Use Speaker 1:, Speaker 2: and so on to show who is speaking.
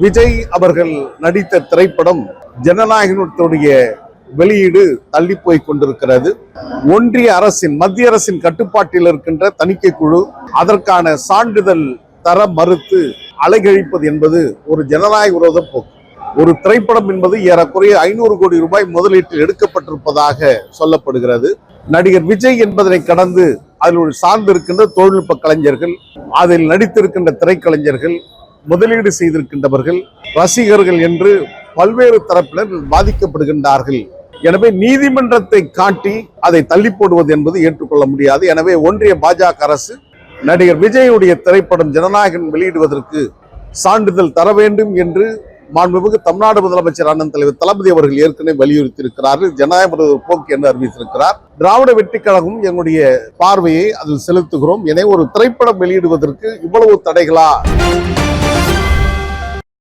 Speaker 1: விஜய் அவர்கள் நடித்த திரைப்படம் ஜனநாயகனுடைய வெளியீடு தள்ளி போய் கொண்டிருக்கிறது. ஒன்றிய அரசின் மத்திய அரசின் கட்டுப்பாட்டில் இருக்கின்ற தணிக்கை குழு அதற்கான சான்றிதழ் தர மறுத்து அலைகழிப்பது என்பது ஒரு ஜனநாயக விரோத போக்கு. ஒரு திரைப்படம் என்பது ஏறக்குறைய 500 கோடி ரூபாய் முதலீட்டில் எடுக்கப்பட்டிருப்பதாக சொல்லப்படுகிறது. நடிகர் விஜய் என்பதனை கடந்து அதில் சார்ந்திருக்கின்ற தொழில்நுட்ப கலைஞர்கள், அதில் நடித்திருக்கின்ற திரைக்கலைஞர்கள், முதலீடு செய்திருக்கின்றவர்கள், ரசிகர்கள் என்று பல்வேறு தரப்பினர் பாதிக்கப்படுகின்றார்கள். எனவே நீதிமன்றத்தை காட்டி அதை தள்ளி போடுவது என்பது ஏற்றுக்கொள்ள முடியாது. எனவே ஒன்றிய பாஜக அரசு நடிகர் விஜயுடைய திரைப்படம் ஜனநாயகன் வெளியிடுவதற்கு சான்றிதழ் தர வேண்டும் என்று மாண்புமிகு தமிழ்நாடு முதலமைச்சர் அண்ணன் தலைவர் தளபதி அவர்கள் ஏற்கனவே வலியுறுத்தி இருக்கிறார்கள். ஜனநாயக போக்கு என்று அறிவித்திருக்கிறார். திராவிட வெற்றிக் கழகம் எங்களுடைய பார்வையை அதில் செலுத்துகிறோம். எனவே ஒரு திரைப்படம் வெளியிடுவதற்கு இவ்வளவு தடைகளா?